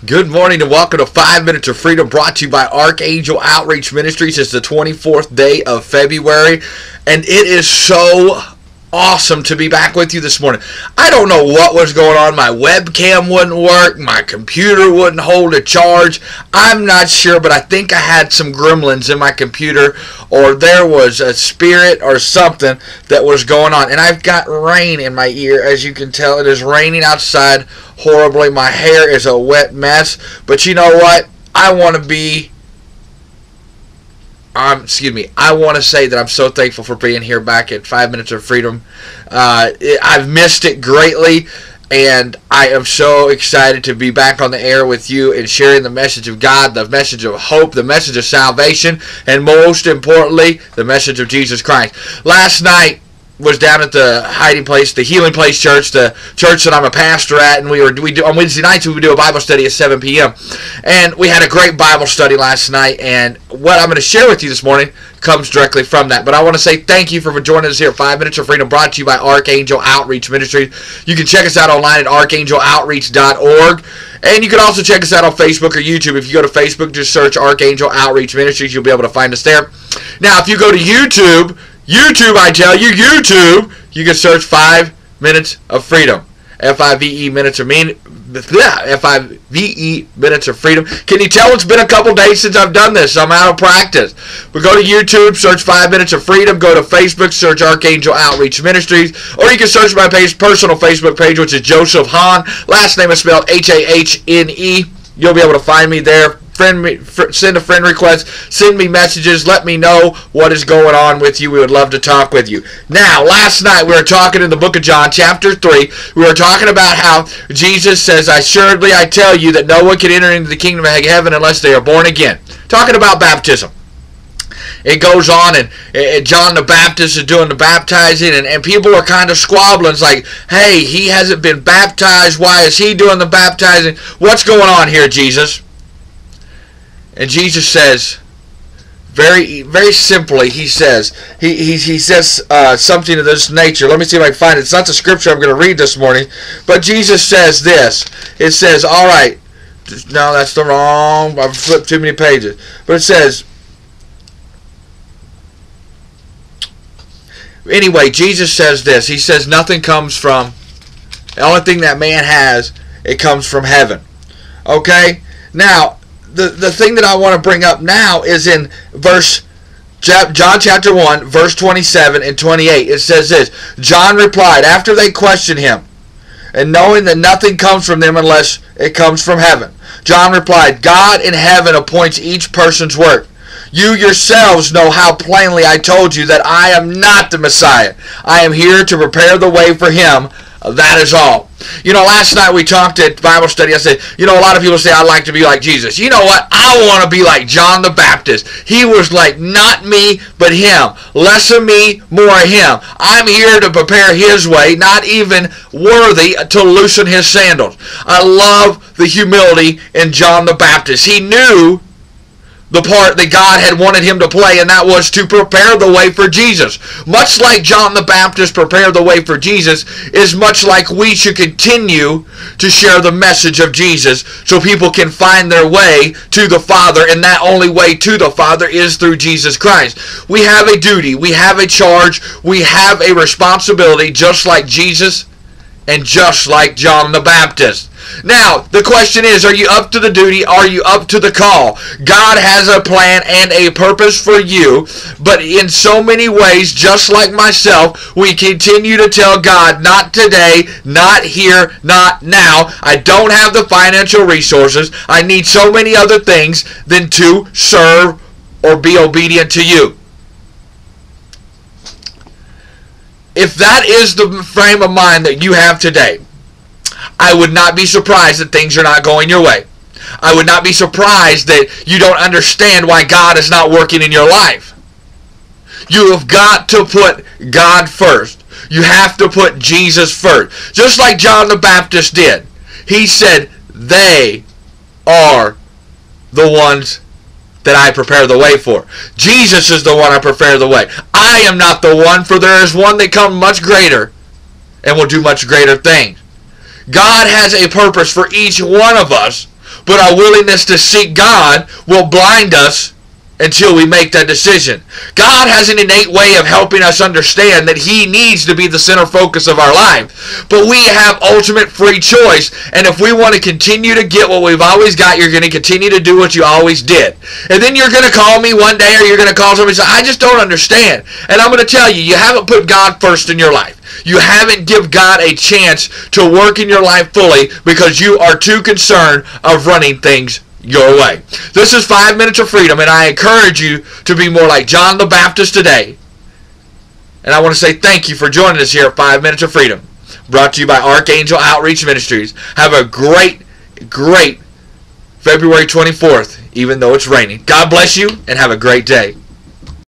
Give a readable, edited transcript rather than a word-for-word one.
Good morning and welcome to 5 Minutes of Freedom, brought to you by Archangel Outreach Ministries. It's the 24th day of February, and it is so awesome to be back with you this morning. I don't know what was going on. My webcam wouldn't work. My computer wouldn't hold a charge. I'm not sure, but I think I had some gremlins in my computer, or there was a spirit or something that was going on. And I've got rain in my ear. As you can tell, it is raining outside horribly. My hair is a wet mess. But you know what? I want to say that I'm so thankful for being here back at 5 Minutes of Freedom. I've missed it greatly, and I am so excited to be back on the air with you and sharing the message of God, the message of hope, the message of salvation, and most importantly, the message of Jesus Christ. Last night was down at the Hiding Place, the Healing Place Church, the church that I'm a pastor at, and on Wednesday nights we would do a Bible study at 7 p.m. And we had a great Bible study last night, and what I'm going to share with you this morning comes directly from that. But I want to say thank you for joining us here at 5 Minutes of Freedom, brought to you by Archangel Outreach Ministries. You can check us out online at archangeloutreach.org. And you can also check us out on Facebook or YouTube. If you go to Facebook, just search Archangel Outreach Ministries. You'll be able to find us there. Now, if you go to YouTube, I tell you, you can search 5 Minutes of Freedom. F-I-V-E minutes of F-I-V-E minutes of freedom. Can you tell it's been a couple days since I've done this? I'm out of practice. But go to YouTube, search 5 Minutes of Freedom. Go to Facebook, search Archangel Outreach Ministries. Or you can search my personal Facebook page, which is Joseph Hahn. Last name is spelled H-A-H-N-E. You'll be able to find me there. Send a friend request, send me messages, let me know what is going on with you. We would love to talk with you. Now, last night we were talking in the book of John, chapter 3. We were talking about how Jesus says, "Assuredly I tell you that no one can enter into the kingdom of heaven unless they are born again." Talking about baptism. It goes on, and John the Baptist is doing the baptizing, and people are kind of squabbling. It's like, hey, he hasn't been baptized. Why is he doing the baptizing? What's going on here, Jesus? And Jesus says, very, very simply, he says something of this nature. Let me see if I can find it. It's not the scripture I'm going to read this morning, but Jesus says this. It says, all right, no, that's the wrong, I've flipped too many pages. But it says, anyway, Jesus says this. He says, nothing comes from, the only thing that man has, it comes from heaven. Okay? Now, the thing that I want to bring up now is in John chapter 1, verse 27 and 28. It says this, John replied, after they questioned him, and knowing that nothing comes from them unless it comes from heaven. John replied, God in heaven appoints each person's work. You yourselves know how plainly I told you that I am not the Messiah. I am here to prepare the way for him. That is all. You know, last night we talked at Bible study. I said, you know, a lot of people say I'd like to be like Jesus. You know what? I want to be like John the Baptist. He was like, not me, but him. Less of me, more of him. I'm here to prepare his way, not even worthy to loosen his sandals. I love the humility in John the Baptist. He knew the part that God had wanted him to play, and that was to prepare the way for Jesus. Much like John the Baptist prepared the way for Jesus, is much like we should continue to share the message of Jesus so people can find their way to the Father, and that only way to the Father is through Jesus Christ. We have a duty, we have a charge, we have a responsibility, just like Jesus and just like John the Baptist. Now, the question is, are you up to the duty? Are you up to the call? God has a plan and a purpose for you, but in so many ways, just like myself, we continue to tell God, not today, not here, not now. I don't have the financial resources. I need so many other things than to serve or be obedient to you. If that is the frame of mind that you have today, I would not be surprised that things are not going your way. I would not be surprised that you don't understand why God is not working in your life. You have got to put God first. You have to put Jesus first. Just like John the Baptist did. He said, they are the ones that I prepare the way for. Jesus is the one I prepare the way. I am not the one, for there is one that comes much greater and will do much greater things. God has a purpose for each one of us, but our willingness to seek God will blind us until we make that decision. God has an innate way of helping us understand that He needs to be the center focus of our life. But we have ultimate free choice. And if we want to continue to get what we've always got, you're going to continue to do what you always did. And then you're going to call me one day, or you're going to call somebody and say, I just don't understand. And I'm going to tell you, you haven't put God first in your life. You haven't given God a chance to work in your life fully because you are too concerned of running things your way. This is 5 Minutes of Freedom, and I encourage you to be more like John the Baptist today. And I want to say thank you for joining us here at 5 Minutes of Freedom, brought to you by Archangel Outreach Ministries. Have a great, great February 24th, even though it's raining. God bless you, and have a great day.